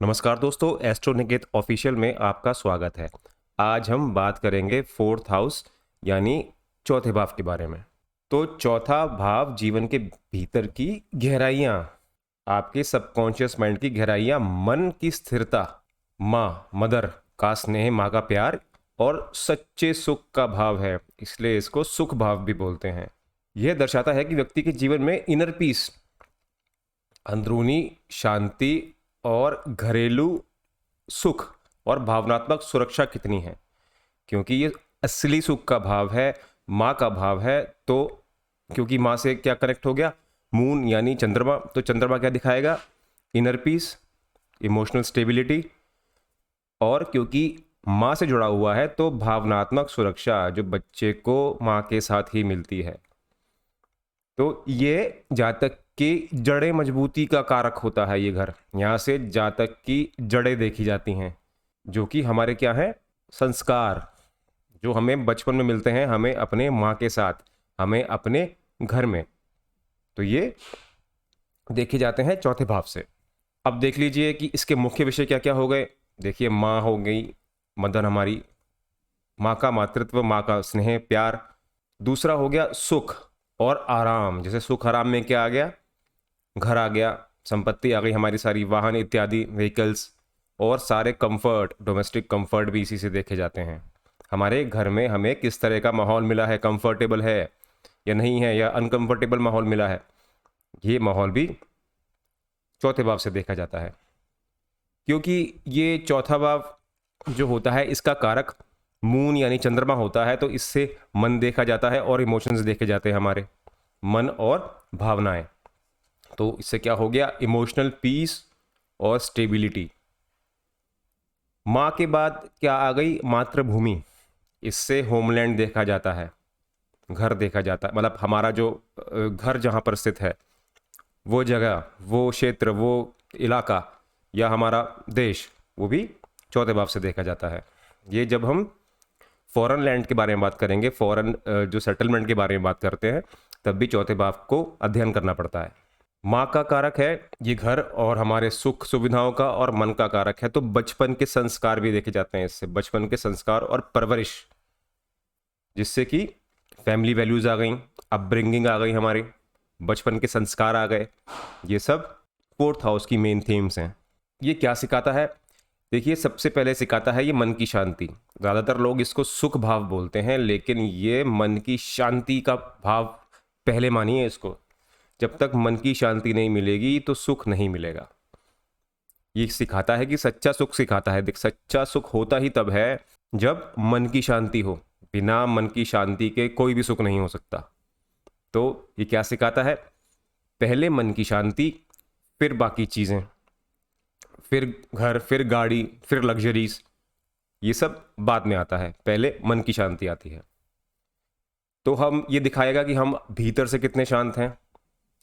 नमस्कार दोस्तों, astro Niket official में आपका स्वागत है। आज हम बात करेंगे फोर्थ हाउस यानी चौथे भाव के बारे में। तो चौथा भाव जीवन के भीतर की गहराइयाँ, आपके सबकॉन्शियस माइंड की गहराइयाँ, मन की स्थिरता, माँ मदर का स्नेह, माँ का प्यार और सच्चे सुख का भाव है, इसलिए इसको सुख भाव भी बोलते हैं। यह दर्शाता है कि व्यक्ति के जीवन में इनर पीस, अंदरूनी शांति और घरेलू सुख और भावनात्मक सुरक्षा कितनी है, क्योंकि ये असली सुख का भाव है, माँ का भाव है। तो क्योंकि माँ से क्या कनेक्ट हो गया, मून यानी चंद्रमा, तो चंद्रमा क्या दिखाएगा, इनर पीस, इमोशनल स्टेबिलिटी। और क्योंकि माँ से जुड़ा हुआ है तो भावनात्मक सुरक्षा जो बच्चे को माँ के साथ ही मिलती है। तो ये जातक की जड़ें मजबूती का कारक होता है। ये घर, यहाँ से जातक की जड़ें देखी जाती हैं, जो कि हमारे क्या हैं, संस्कार जो हमें बचपन में मिलते हैं, हमें अपने माँ के साथ, हमें अपने घर में। तो ये देखे जाते हैं चौथे भाव से। अब देख लीजिए कि इसके मुख्य विषय क्या क्या हो गए। देखिए, माँ हो गई, मदर हमारी, माँ का मातृत्व, माँ का स्नेह प्यार। दूसरा हो गया सुख और आराम, जैसे सुख आराम में क्या आ गया, घर आ गया, संपत्ति आ गई हमारी सारी, वाहन इत्यादि, व्हीकल्स, और सारे कंफर्ट, डोमेस्टिक कंफर्ट भी इसी से देखे जाते हैं। हमारे घर में हमें किस तरह का माहौल मिला है, कंफर्टेबल है या नहीं है, या अनकंफर्टेबल माहौल मिला है, ये माहौल भी चौथे भाव से देखा जाता है। क्योंकि ये चौथा भाव जो होता है, इसका कारक मून यानी चंद्रमा होता है, तो इससे मन देखा जाता है और इमोशंस देखे जाते हैं, हमारे मन और भावनाएं। तो इससे क्या हो गया, इमोशनल पीस और स्टेबिलिटी। माँ के बाद क्या आ गई, मातृभूमि, इससे होमलैंड देखा जाता है, घर देखा जाता है, मतलब हमारा जो घर जहाँ पर स्थित है, वो जगह, वो क्षेत्र, वो इलाका या हमारा देश, वो भी चौथे भाव से देखा जाता है। ये जब हम फॉरेन लैंड के बारे में बात करेंगे, फॉरेन जो सेटलमेंट के बारे में बात करते हैं, तब भी चौथे भाव को अध्ययन करना पड़ता है। माँ का कारक है ये घर और हमारे सुख सुविधाओं का, और मन का कारक है तो बचपन के संस्कार भी देखे जाते हैं इससे, बचपन के संस्कार और परवरिश, जिससे कि फैमिली वैल्यूज आ गई, अपब्रिंगिंग आ गई हमारी, बचपन के संस्कार आ गए। ये सब फोर्थ हाउस की मेन थीम्स हैं। ये क्या सिखाता है, देखिए, सबसे पहले सिखाता है ये मन की शांति। ज़्यादातर लोग इसको सुख भाव बोलते हैं, लेकिन ये मन की शांति का भाव पहले मानिए इसको। जब तक मन की शांति नहीं मिलेगी तो सुख नहीं मिलेगा। ये सिखाता है कि सच्चा सुख सिखाता है, देख, सच्चा सुख होता ही तब है जब मन की शांति हो। बिना मन की शांति के कोई भी सुख नहीं हो सकता। तो ये क्या सिखाता है, पहले मन की शांति, फिर बाकी चीज़ें, फिर घर, फिर गाड़ी, फिर लग्जरीज, ये सब बाद में आता है, पहले मन की शांति आती है। तो हम ये दिखाएगा कि हम भीतर से कितने शांत हैं,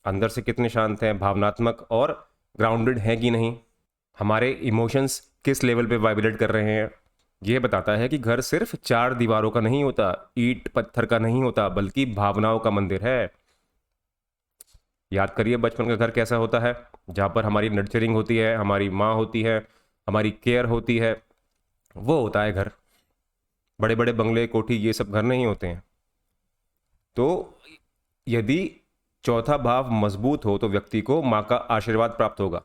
अंदर से कितने शांत हैं, भावनात्मक और ग्राउंडेड हैं कि नहीं, हमारे इमोशंस किस लेवल पे वाइब्रेट कर रहे हैं। ये बताता है कि घर सिर्फ चार दीवारों का नहीं होता, ईंट पत्थर का नहीं होता, बल्कि भावनाओं का मंदिर है। याद करिए बचपन का घर कैसा होता है, जहाँ पर हमारी नर्चरिंग होती है, हमारी माँ होती है, हमारी केयर होती है, वो होता है घर। बड़े बड़े बंगले, कोठी, ये सब घर नहीं होते हैं। तो यदि चौथा भाव मजबूत हो तो व्यक्ति को माँ का आशीर्वाद प्राप्त होगा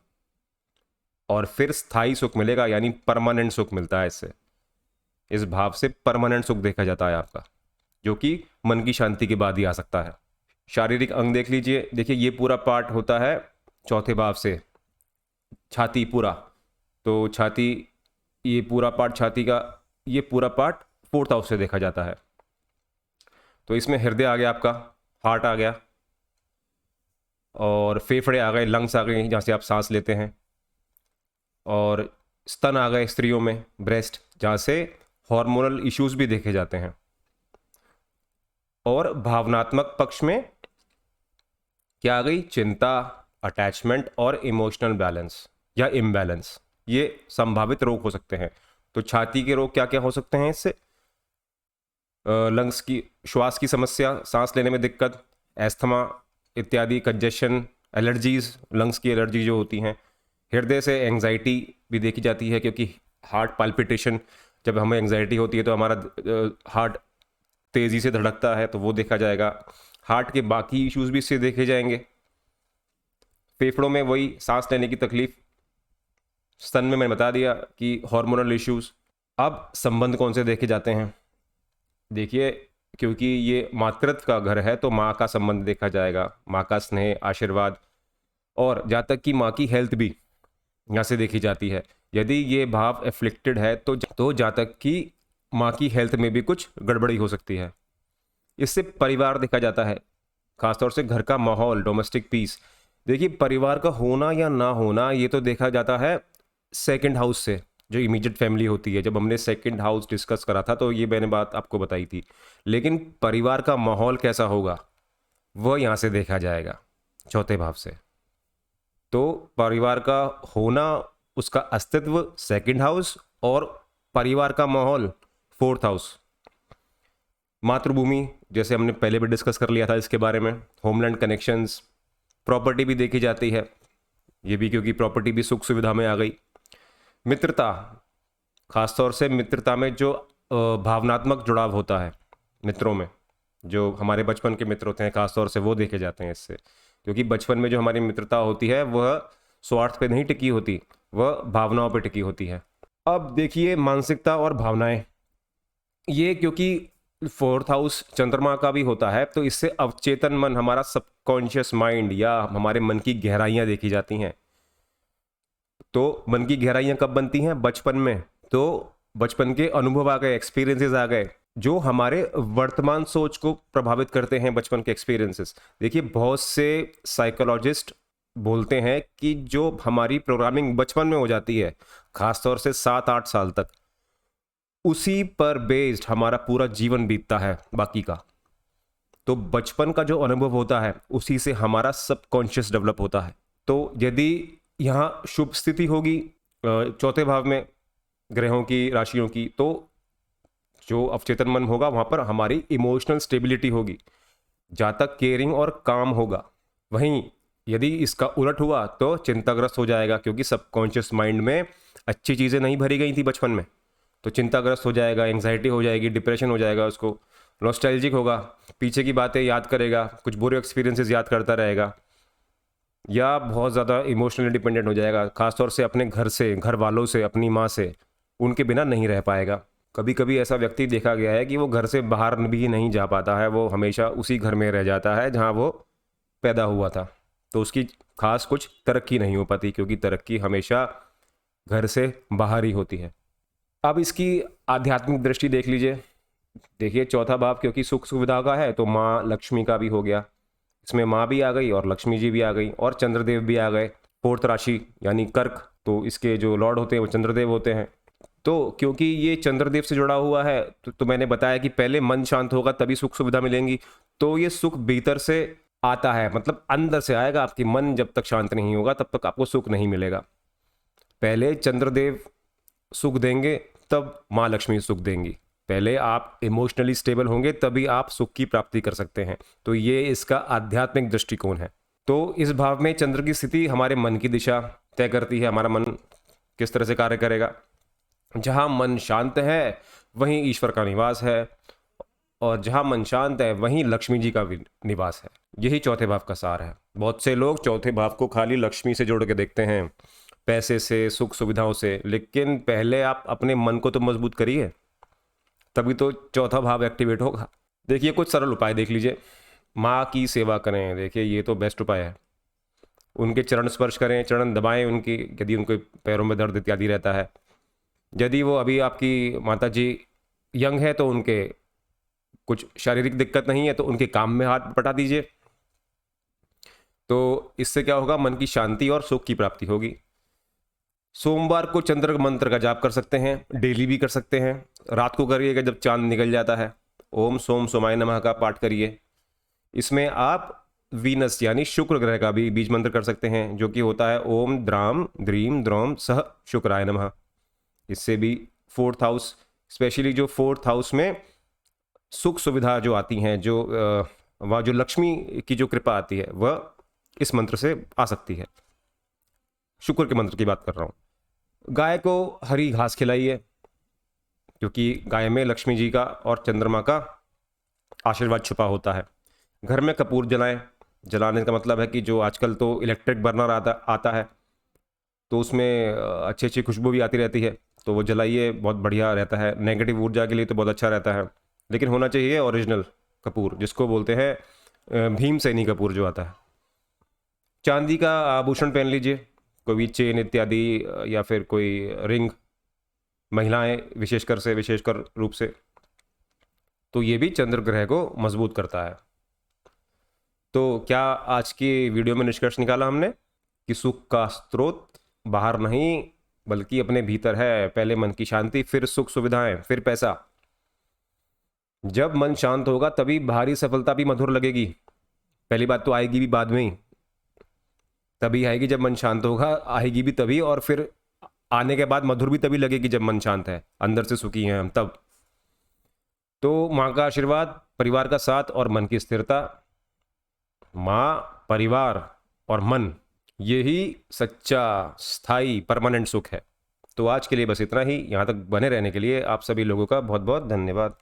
और फिर स्थायी सुख मिलेगा, यानी परमानेंट सुख मिलता है इससे। इस भाव से परमानेंट सुख देखा जाता है आपका, जो कि मन की शांति के बाद ही आ सकता है। शारीरिक अंग देख लीजिए, देखिए ये पूरा पार्ट होता है चौथे भाव से, छाती पूरा। तो छाती, ये पूरा पार्ट छाती का, ये पूरा पार्ट फोर्थ हाउस से देखा जाता है। तो इसमें हृदय आ गया आपका, हार्ट आ गया, और फेफड़े आ गए, लंग्स आ गए, जहाँ से आप सांस लेते हैं, और स्तन आ गए स्त्रियों में, ब्रेस्ट, जहाँ से हार्मोनल इश्यूज भी देखे जाते हैं। और भावनात्मक पक्ष में क्या आ गई, चिंता, अटैचमेंट और इमोशनल बैलेंस या इम्बैलेंस, ये संभावित रोग हो सकते हैं। तो छाती के रोग क्या क्या हो सकते हैं इससे, लंग्स की, श्वास की समस्या, सांस लेने में दिक्कत, एस्थमा इत्यादि, कंजेशन, एलर्जीज, लंग्स की एलर्जी जो होती हैं, हृदय से एंजाइटी भी देखी जाती है, क्योंकि हार्ट पाल्पिटेशन, जब हमें एंजाइटी होती है तो हमारा हार्ट तेज़ी से धड़कता है, तो वो देखा जाएगा। हार्ट के बाकी इश्यूज भी इससे देखे जाएंगे। फेफड़ों में वही सांस लेने की तकलीफ। स्तन में मैंने बता दिया कि हार्मोनल इश्यूज। अब संबंध कौन से देखे जाते हैं? देखिए, क्योंकि ये मातृत्व का घर है तो माँ का संबंध देखा जाएगा, माँ का स्नेह, आशीर्वाद, और जहाँ तक कि माँ की हेल्थ भी यहाँ से देखी जाती है। यदि ये भाव एफ्लिक्टेड है तो जहाँ तक कि माँ की हेल्थ में भी कुछ गड़बड़ी हो सकती है। इससे परिवार देखा जाता है, खासतौर से घर का माहौल, डोमेस्टिक पीस। देखिए, परिवार का होना या ना होना ये तो देखा जाता है सेकंड हाउस से, जो इमीडिएट फैमिली होती है। जब हमने सेकंड हाउस डिस्कस करा था तो ये मैंने बात आपको बताई थी। लेकिन परिवार का माहौल कैसा होगा वह यहाँ से देखा जाएगा, चौथे भाव से। तो परिवार का होना, उसका अस्तित्व सेकंड हाउस, और परिवार का माहौल फोर्थ हाउस। मातृभूमि, जैसे हमने पहले भी डिस्कस कर लिया था इसके बारे में, होमलैंड कनेक्शंस। प्रॉपर्टी भी देखी जाती है, ये भी क्योंकि प्रॉपर्टी भी सुख सुविधा में आ गई। मित्रता, खासतौर से मित्रता में जो भावनात्मक जुड़ाव होता है मित्रों में, जो हमारे बचपन के मित्र होते हैं खासतौर से, वो देखे जाते हैं इससे। क्योंकि बचपन में जो हमारी मित्रता होती है वह स्वार्थ पे नहीं टिकी होती, वह भावनाओं पे टिकी होती है। अब देखिए, मानसिकता और भावनाएं, ये क्योंकि फोर्थ हाउस चंद्रमा का भी होता है तो इससे अवचेतन मन, हमारा सबकॉन्शियस माइंड या हमारे मन की गहराइयां देखी जाती हैं। तो मन की गहराइयां कब बनती हैं? बचपन में। तो बचपन के अनुभव आ गए, एक्सपीरियंसेस आ गए, जो हमारे वर्तमान सोच को प्रभावित करते हैं, बचपन के एक्सपीरियंसेस। देखिए, बहुत से साइकोलॉजिस्ट बोलते हैं कि जो हमारी प्रोग्रामिंग बचपन में हो जाती है, खासतौर से 7-8 साल तक, उसी पर बेस्ड हमारा पूरा जीवन बीतता है बाकी का। तो बचपन का जो अनुभव होता है उसी से हमारा सबकॉन्शियस डेवलप होता है। तो यदि यहाँ शुभ स्थिति होगी चौथे भाव में ग्रहों की, राशियों की, तो जो अवचेतन मन होगा वहाँ पर हमारी इमोशनल स्टेबिलिटी होगी, जहाँ तक केयरिंग और काम होगा। वहीं यदि इसका उलट हुआ तो चिंताग्रस्त हो जाएगा, क्योंकि सबकॉन्शियस माइंड में अच्छी चीज़ें नहीं भरी गई थी बचपन में, तो चिंताग्रस्त हो जाएगा, एंग्जाइटी हो जाएगी, डिप्रेशन हो जाएगा, उसको नॉस्टैल्जिक होगा, पीछे की बातें याद करेगा, कुछ बुरे एक्सपीरियंसेस याद करता रहेगा, या बहुत ज़्यादा इमोशनली डिपेंडेंट हो जाएगा, खासतौर से अपने घर से, घर वालों से, अपनी माँ से, उनके बिना नहीं रह पाएगा। कभी कभी ऐसा व्यक्ति देखा गया है कि वो घर से बाहर भी नहीं जा पाता है, वो हमेशा उसी घर में रह जाता है जहाँ वो पैदा हुआ था। तो उसकी खास कुछ तरक्की नहीं हो पाती, क्योंकि तरक्की हमेशा घर से बाहर ही होती है। अब इसकी आध्यात्मिक दृष्टि देख लीजिए। देखिए, चौथा भाव क्योंकि सुख सुविधा का है तो माँ लक्ष्मी का भी हो गया, इसमें माँ भी आ गई और लक्ष्मी जी भी आ गई और चंद्रदेव भी आ गए। फोर्थ राशि यानी कर्क, तो इसके जो लॉर्ड होते हैं वो चंद्रदेव होते हैं। तो क्योंकि ये चंद्रदेव से जुड़ा हुआ है तो मैंने बताया कि पहले मन शांत होगा तभी सुख सुविधा मिलेंगी। तो ये सुख भीतर से आता है, मतलब अंदर से आएगा। आपकी मन जब तक शांत नहीं होगा तब तक आपको सुख नहीं मिलेगा। पहले चंद्रदेव सुख देंगे, तब माँ लक्ष्मी सुख देंगी। पहले आप इमोशनली स्टेबल होंगे तभी आप सुख की प्राप्ति कर सकते हैं। तो ये इसका आध्यात्मिक दृष्टिकोण है। तो इस भाव में चंद्र की स्थिति हमारे मन की दिशा तय करती है, हमारा मन किस तरह से कार्य करेगा। जहाँ मन शांत है वहीं ईश्वर का निवास है, और जहाँ मन शांत है वहीं लक्ष्मी जी का भी निवास है। यही चौथे भाव का सार है। बहुत से लोग चौथे भाव को खाली लक्ष्मी से जोड़ के देखते हैं, पैसे से, सुख सुविधाओं से, लेकिन पहले आप अपने मन को तो मजबूत करिए, तभी तो चौथा भाव एक्टिवेट होगा। देखिए, कुछ सरल उपाय देख लीजिए। माँ की सेवा करें, देखिए ये तो बेस्ट उपाय है। उनके चरण स्पर्श करें, चरण दबाएं उनकी, यदि उनके पैरों में दर्द इत्यादि रहता है। यदि वो अभी आपकी माता जी यंग है तो उनके कुछ शारीरिक दिक्कत नहीं है तो उनके काम में हाथ बटा दीजिए। तो इससे क्या होगा, मन की शांति और सुख की प्राप्ति होगी। सोमवार को चंद्र मंत्र का जाप कर सकते हैं, डेली भी कर सकते हैं। रात को करिएगा जब चांद निकल जाता है। ओम सोम सोमाय नमः का पाठ करिए। इसमें आप वीनस यानी शुक्र ग्रह का भी बीज मंत्र कर सकते हैं, जो कि होता है ओम द्राम द्रीम द्रोम सह शुक्राय नमः। इससे भी फोर्थ हाउस, स्पेशली जो फोर्थ हाउस में सुख सुविधा जो आती हैं, जो वह जो लक्ष्मी की जो कृपा आती है वह इस मंत्र से आ सकती है। शुक्र के मंत्र की बात कर रहा हूँ। गाय को हरी घास खिलाइए, क्योंकि गाय में लक्ष्मी जी का और चंद्रमा का आशीर्वाद छुपा होता है। घर में कपूर जलाएं। जलाने का मतलब है कि जो आजकल तो इलेक्ट्रिक बर्नर आता है, तो उसमें अच्छी अच्छी खुशबू भी आती रहती है, तो वो जलाइए, बहुत बढ़िया रहता है। नेगेटिव ऊर्जा के लिए तो बहुत अच्छा रहता है, लेकिन होना चाहिए ओरिजिनल कपूर, जिसको बोलते हैं भीमसेनी कपूर जो आता है। चांदी का आभूषण पहन लीजिए, कोई भी चेन इत्यादि, या फिर कोई रिंग, महिलाएं विशेषकर रूप से, तो ये भी चंद्र ग्रह को मजबूत करता है। तो क्या आज की वीडियो में निष्कर्ष निकाला हमने कि सुख का स्रोत बाहर नहीं बल्कि अपने भीतर है। पहले मन की शांति, फिर सुख सुविधाएं, फिर पैसा। जब मन शांत होगा तभी बाहरी सफलता भी मधुर लगेगी। पहली बात तो आएगी भी बाद में ही, तभी आएगी जब मन शांत होगा, आएगी भी तभी, और फिर आने के बाद मधुर भी तभी लगेगी जब मन शांत है, अंदर से सुखी हैं हम तब। तो माँ का आशीर्वाद, परिवार का साथ और मन की स्थिरता, माँ, परिवार और मन, यही सच्चा स्थायी परमानेंट सुख है। तो आज के लिए बस इतना ही। यहाँ तक बने रहने के लिए आप सभी लोगों का बहुत बहुत धन्यवाद।